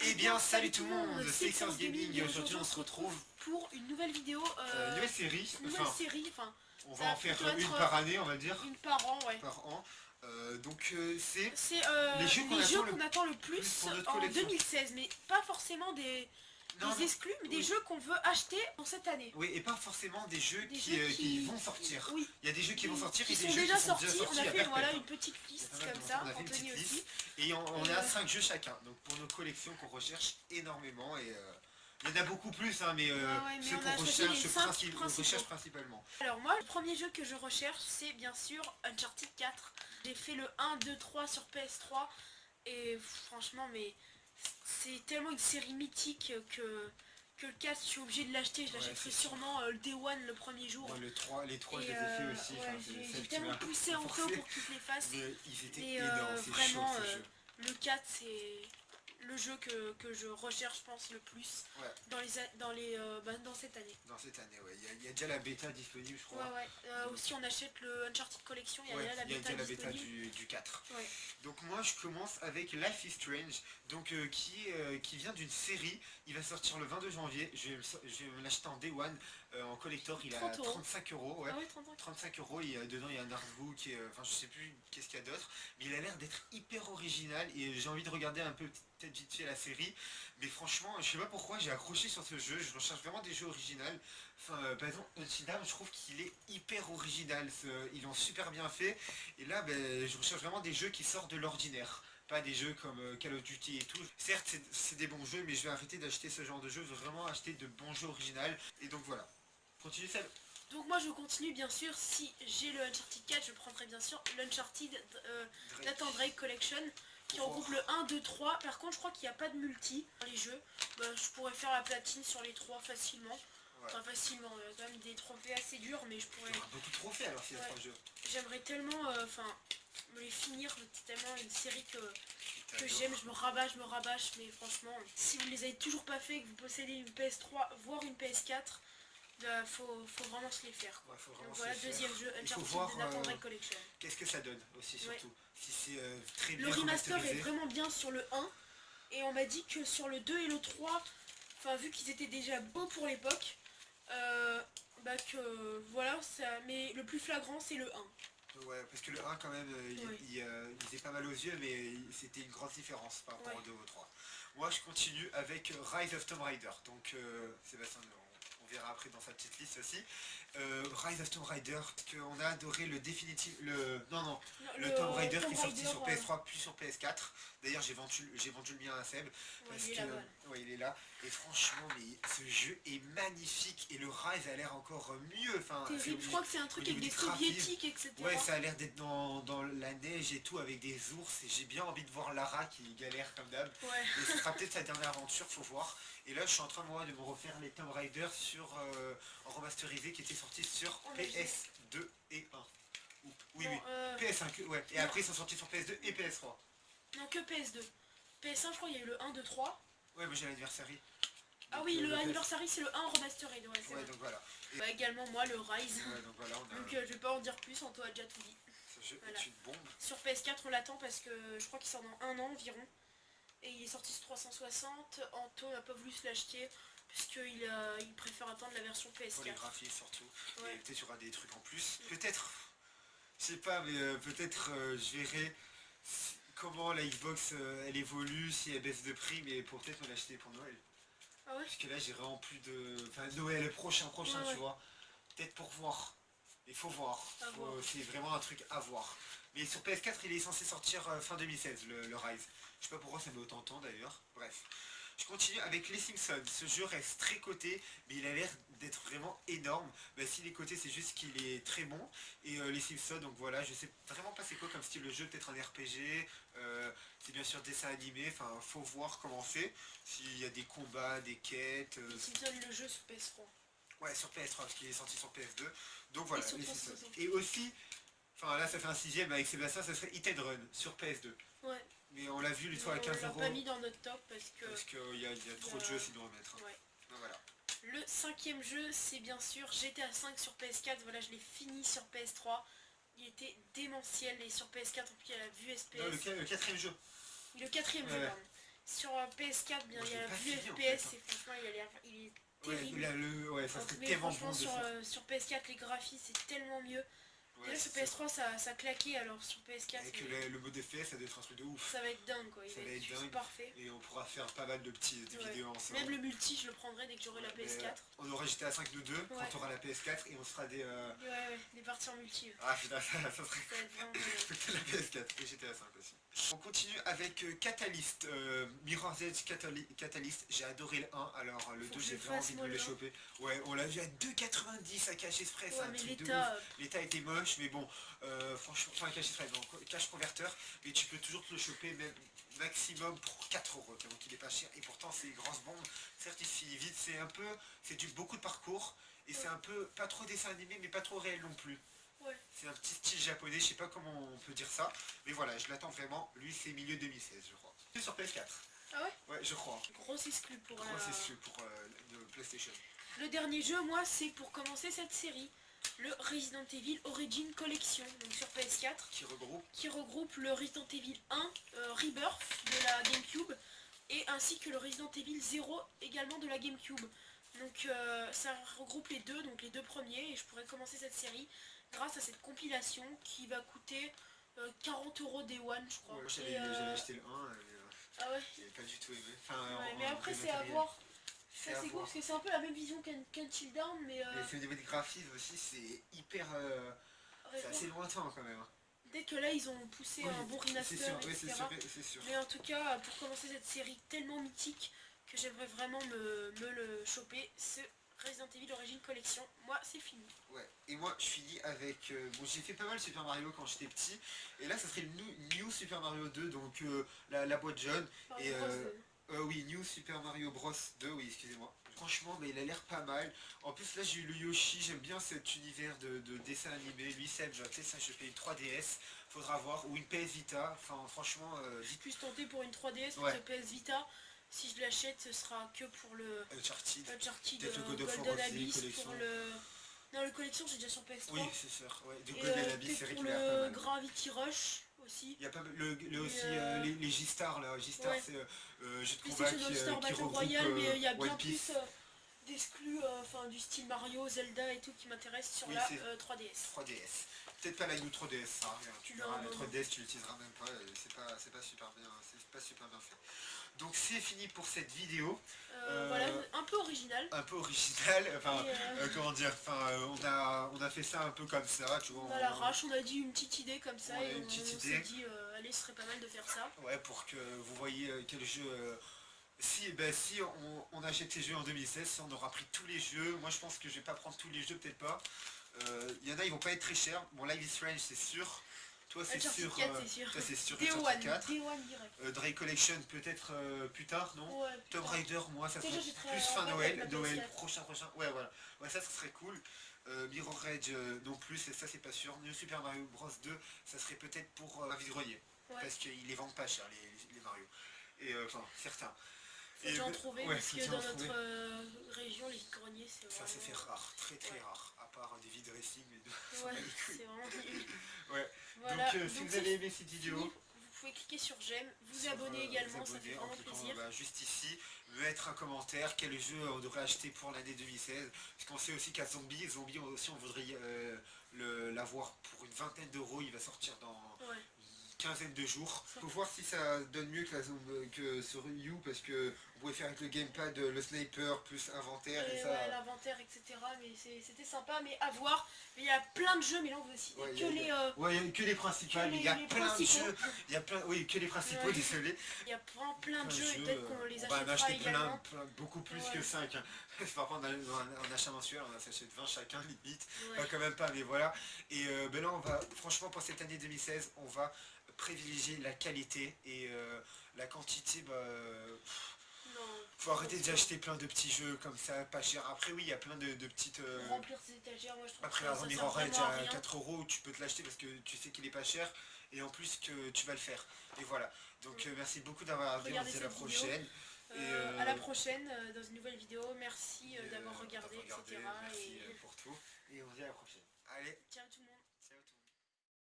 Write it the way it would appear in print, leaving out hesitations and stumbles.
Eh bien, salut tout le monde, c'est Excellence Gaming et aujourd'hui on se retrouve pour une nouvelle vidéo, une nouvelle série. une nouvelle série, enfin On ça va en va faire plutôt une être, par année, on va dire, une par an, ouais. par an. C'est C'est les jeux qu'on attend le plus pour notre en collection. 2016, mais pas forcément des Non, non, exclus, mais des oui. jeux qu'on veut acheter en cette année. Oui, et pas forcément des jeux Des qui, jeux qui vont sortir. Oui. Il y a des jeux qui vont sortir Qui et des sont jeux déjà qui sont déjà sortis. sortis. On a à fait perpète, voilà hein. une petite Il y a liste pas mal comme de- ça, On a fait une Anthony petite aussi. liste et on a 5 jeux chacun. Donc pour nos collections qu'on recherche énormément et il y en a beaucoup plus, hein, mais, Ouais, mais ceux on a qu'on choisi les recherche, 5 on recherche principalement. Alors moi, le premier jeu que je recherche, c'est bien sûr Uncharted 4. J'ai fait le 1, 2, 3 sur PS3 et franchement, mais c'est tellement une série mythique que le 4, je suis obligé de l'acheter. Je Ouais, l'achèterai c'est sûr. sûrement le Day One le premier jour. Moi, les 3 Et, je les ai fait aussi. ouais, Enfin, c'est j'ai celle qui tellement m'a poussé en forcé. taux pour qu'ils les fassent. Mais ils étaient Et énormes, c'est vraiment, chaud ce jeu. le 4, c'est le jeu que je recherche, je pense, le plus Ouais, dans cette année. dans cette année, ouais. Il y a déjà la bêta disponible, je crois. Ouais. Aussi, on achète le Uncharted Collection, il y a Ouais, déjà la il y a bêta déjà la bêta disponible. du 4. Ouais. Donc moi je commence avec Life is Strange, donc qui vient d'une série. Il va sortir le 22 janvier. Je vais me l'acheter en Day One, en collector. Il est à 30 €. 35 euros. Ouais. Ah ouais, 35. 35 euros. Dedans il y a un artbook, enfin je sais plus qu'est-ce qu'il y a d'autre, mais il a l'air d'être hyper original et j'ai envie de regarder un peu peut-être vite fait la série. Mais franchement, je sais pas pourquoi j'ai accroché sur ce jeu. Je recherche vraiment des jeux originaux. Enfin, par exemple, Until je trouve qu'il est hyper original. Ils l'ont super bien fait. Et là, ben, je recherche vraiment des jeux qui sortent de l'ordinaire. Pas des jeux comme Call of Duty et tout. Certes, c'est des bons jeux, mais je vais arrêter d'acheter ce genre de jeux. Je veux vraiment acheter de bons jeux originaux. Et donc voilà. Continue ça. Donc moi je continue bien sûr, si j'ai le Uncharted 4, je prendrai bien sûr l'Uncharted Nathan Drake Collection qui regroupe le 1, 2, 3. Par contre je crois qu'il n'y a pas de multi dans les jeux. Je pourrais faire la platine sur les 3 facilement. Ouais. Enfin facilement, il y a quand même des trophées assez durs, mais je pourrais... Il y aura beaucoup de trophées alors s'il y a Ouais. 3 jeux. J'aimerais tellement me les finir, c'est tellement une série que T'adores. j'aime, je me rabâche, mais franchement, si vous ne les avez toujours pas fait, que vous possédez une PS3, voire une PS4, faut vraiment se les faire. Ouais, faut vraiment Donc se voilà, les faire. deuxième jeu, Il faut Uncharted voir de Nathan Drake Collection. qu'est-ce que ça donne aussi surtout. Si c'est très Le bien remaster est remasterisé. vraiment bien sur le 1, et on m'a dit que sur le 2 et le 3, enfin vu qu'ils étaient déjà beaux pour l'époque, que voilà, mais le plus flagrant c'est le 1. Ouais, parce que le 1 quand même, Ouais. il faisait pas mal aux yeux, mais c'était une grosse différence par rapport Ouais. au 2 ou au 3. Moi je continue avec Rise of Tomb Raider, donc Sébastien, on verra après dans sa petite liste aussi. Rise of Tomb Raider, parce qu'on a adoré le définitif, le Tomb Raider qui est sorti sur PS3 puis sur PS4. D'ailleurs j'ai vendu le mien à Seb, parce il est que là-bas. ouais, il est là. Et franchement, mais ce jeu est magnifique et le Rise a l'air encore mieux. Enfin, Terrible, je crois que c'est un truc au avec niveau des du graphisme. soviétiques, etc. Ouais, ça a l'air d'être dans la neige et tout, avec des ours, et j'ai bien envie de voir Lara qui galère comme d'hab. Ouais. Et ce sera peut-être sa dernière aventure, faut voir. Et là, je suis en train moi de me refaire les Tomb Raider en remasterisé qui étaient sortis sur Oh, PS2 et 1. Oui, Non, PS1, ouais. Et non. après, ils sont sortis sur PS2 et PS3. Non, que PS2. PS1, je crois, il y a eu le 1, 2, 3. Ouais, mais j'ai l'anniversaire. Ah oui, le Anniversary, c'est le 1 remastered, ouais, c'est Ouais, vrai. donc voilà. Et Également, moi, le Rise. ouais, donc voilà, on a Donc, je vais pas en dire plus, Anto a déjà tout dit. ce jeu voilà. est une bombe. Sur PS4, on l'attend parce que je crois qu'il sort dans 1 an environ. Et il est sorti sur 360. Anto n'a pas voulu se l'acheter puisqu'il il préfère attendre la version Pour les PS4. graphismes surtout. Ouais. Et peut-être il y aura des trucs en plus. Peut-être, je sais pas, mais peut-être je verrai comment la Xbox elle évolue, si elle baisse de prix, mais pour peut-être me l'acheter pour Noël. Ah ouais? Parce que là j'ai vraiment plus de... Enfin Noël prochain, Ouais. tu vois. Peut-être pour voir. Il faut voir. À voir. C'est vraiment un truc à voir. Mais sur PS4 il est censé sortir fin 2016, le Rise. Je sais pas pourquoi ça met autant de temps d'ailleurs. Bref. Je continue avec les Simpsons. Ce jeu reste très coté, mais il a l'air d'être vraiment énorme. S'il est coté, c'est juste qu'il est très bon. Et les Simpsons, donc voilà, je sais vraiment pas c'est quoi comme style de jeu, peut-être un RPG. C'est bien sûr dessin animé, enfin faut voir comment c'est. S'il y a des combats, des quêtes. Les Simpsons, le jeu sur PS3. Ouais, sur PS3, parce qu'il est sorti sur PS2. Donc voilà, Et sur les 360. Simpsons. Et aussi, enfin là ça fait un sixième avec Sébastien, ça serait Hit and Run sur PS2. Ouais. Mais on l'a vu l'une fois à On 15 l'a euros. pas mis dans notre top parce Qu'il y a trop de jeux sinon à mettre. Ouais. Donc voilà. Le 5ème jeu, c'est bien sûr GTA 5 sur PS4. Voilà, je l'ai fini sur PS3. Il était démentiel et sur PS4, en plus il y a la vue SPS. Non, le quatrième jeu. Le 4ème jeu, Ouais. pardon. Sur PS4, bien, Moi, il je y l'ai a pas vu fini, en FPS fait, hein. et franchement, il est Ouais, terrible. ouais, ça serait Mais tellement franchement, bon de faire. sur PS4, les graphismes, c'est tellement mieux. Ouais, Déjà, sur c'est sûr. PS3, ça claquait, alors sur PS4, Avec mais le mode FPS, ça doit être un truc de ouf. ça va être dingue, quoi. Il Ça va va être être juste dingue. parfait. Et on pourra faire pas mal de petites Ouais. vidéos ensemble. Même le multi, je le prendrai dès que j'aurai la PS4. On aura GTA 5 nous deux, Ouais. quand on aura la PS4, et on sera des... Ouais, des parties en multi. Ah putain, ça serait... Ça va être vraiment bien. la PS4 et GTA 5 aussi. On continue avec Catalyst, Mirror's Edge Catalyst, j'ai adoré le 1, alors le Faut 2 que je j'ai le vraiment fasse, envie de moi, me le le 1. choper. Ouais, on l'a vu à 2,90 à Cash Express, Ouais, un mais truc de l'état, ouf. L'état était moche, mais bon, franchement, enfin Cash Express, donc Cash Converter, mais tu peux toujours te le choper même maximum pour 4 euros, donc il est pas cher, et pourtant c'est une grosse bombe, certes il se finit vite, c'est du beaucoup de parcours, et c'est un peu, pas trop dessin animé, mais pas trop réel non plus. Ouais. C'est un petit style japonais, je sais pas comment on peut dire ça, mais voilà, je l'attends vraiment. Lui, c'est milieu 2016, je crois. C'est sur PS4. Ah ouais? Ouais, je crois. Grosse exclu pour Grosse exclu pour le PlayStation. Le dernier jeu, moi, c'est pour commencer cette série. Le Resident Evil Origin Collection, donc sur PS4. Qui regroupe Le Resident Evil 1 Rebirth de la GameCube. Et ainsi que le Resident Evil 0 également de la GameCube. Donc ça regroupe les deux, donc les deux premiers. Et je pourrais commencer cette série grâce à cette compilation qui va coûter 40 € Day One, je crois. Ouais, j'avais acheté le 1, Ah ouais. j'avais pas du tout aimé. Enfin, Ouais, mais après c'est à voir. C'est à cool voir. parce que c'est un peu la même vision qu'Until Dawn, mais Et c'est au niveau des graphismes aussi, c'est hyper... c'est assez lointain quand même. dès que là ils ont poussé Oui, un bon remaster, c'est sûr, etc. oui, c'est sûr. Mais en tout cas, pour commencer cette série tellement mythique que j'aimerais vraiment me le choper, ce Resident Evil Origin Collection, moi c'est fini. Ouais, et moi je finis avec... bon, j'ai fait pas mal Super Mario quand j'étais petit, et là ça serait le New Super Mario 2, donc la boîte jaune, et... oui, New Super Mario Bros 2, oui, excusez-moi. Franchement, mais il a l'air pas mal. En plus, là, j'ai eu le Yoshi. J'aime bien cet univers de dessin animé. Lui, Seb, tu sais, ça, je paye une 3DS. Faudra voir. Ou une PS Vita. Enfin, franchement, Je suis plus tenté pour une 3DS, ouais. parce que PS Vita, si je l'achète, ce sera que pour le Uncharted. Uncharted aussi, Golden Abyss, pour le... Non, le collection, j'ai déjà sur PS3. Oui, c'est sûr. Ouais. De Et Golden Abyss, c'est vrai pour qu'il a pas le mal. Gravity Rush aussi. Il y a pas aussi les G-Stars, là. G-Stars, Ouais. c'est jeu de combat PlayStation All-Star qui Battle regroupe Royale, mais il y a bien One Piece. plus d'exclus, du style Mario, Zelda et tout qui m'intéresse sur Oui, la c'est 3DS. 3DS. Peut-être pas la New 3DS, ça rien. Tu Non, verras, la non, 3DS tu l'utiliseras même pas, c'est pas super bien fait. Donc c'est fini pour cette vidéo. Voilà, un peu original. Un peu original, enfin, Et, comment dire, enfin, on a fait ça un peu comme ça, tu vois. on a l'arrache, on a dit une petite idée comme ça, Ouais, et une on petite s'est idée. dit, allez, ce serait pas mal de faire ça. Ouais, pour que vous voyez quel jeu... si on achète ces jeux en 2016, si on aura pris tous les jeux, moi je pense que je vais pas prendre tous les jeux, peut-être pas. Il y en a, ils vont pas être très chers. Bon, Life is Strange, c'est sûr. Toi, c'est sûr. 4, c'est sûr. Toi, c'est sûr. Day Uncharted One 4. direct. Drake Collection, peut-être plus tard, non? Ouais, Tomb putain. Raider, moi, ça Déjà, serait j'ai très plus hâte fin avec Noël. la Noël, PS4. prochain. Ouais, voilà. Ouais, ça serait cool. Mirror Edge non plus, ça c'est pas sûr. New Super Mario Bros 2, ça serait peut-être pour un vide-grenier. Ouais. Parce qu'ils les vendent pas cher, les Mario. Et enfin, certains. Faut déjà en trouver, ouais, parce faut que déjà dans en trouver. notre région, les greniers, c'est Ça vraiment... s'est fait rare, très Ouais. rare. À part des vides racing, mais de... Ouais, c'est vraiment nul. Ouais. Voilà, Donc, si donc vous avez aimé cette vidéo... fini. Vous pouvez cliquer sur j'aime, vous abonner également, ça fait vraiment plaisir. Juste ici, mettre un commentaire, quel jeu on devrait acheter pour l'année 2016. Parce qu'on sait aussi qu'à Zombie aussi on voudrait l'avoir pour une vingtaine d'euros, il va sortir dans Ouais. une quinzaine de jours. Faut voir si ça donne mieux que sur You, parce que vous pouvez faire avec le gamepad le sniper plus inventaire et ça... Ouais, l'inventaire, etc. Mais c'était sympa, mais à voir. Mais il y a plein de jeux, mais là on veut citer Ouais, que les... ouais, il y a que les principales, il y a les plein de principaux. jeux. Il y a plein... Oui, que les principaux, Ouais. désolé. Il y a plein de jeux, et peut-être qu'on les On va en achètera acheter également. beaucoup plus Ouais. que 5. Par contre, en achat mensuel, on s'achète 20 chacun, limite. Ouais. Quand même pas, mais voilà. Et ben là, on va, franchement, pour cette année 2016, on va privilégier la qualité et la quantité, Non. faut arrêter d'acheter plein de petits jeux comme ça, pas cher. Après, oui, il y a plein de petites... Remplir ses étagères, moi je trouve Après, que la ça sert Mirror Edge vraiment à à rien. 4 euros, tu peux te l'acheter parce que tu sais qu'il est pas cher et en plus que tu vas le faire. Et voilà. Donc, merci beaucoup d'avoir regardé. On se dit à la cette vidéo. prochaine. À la prochaine dans une nouvelle vidéo. Merci d'avoir regardé, etc. Merci Et pour tout. Et on se dit à la prochaine. Allez. ciao tout le monde.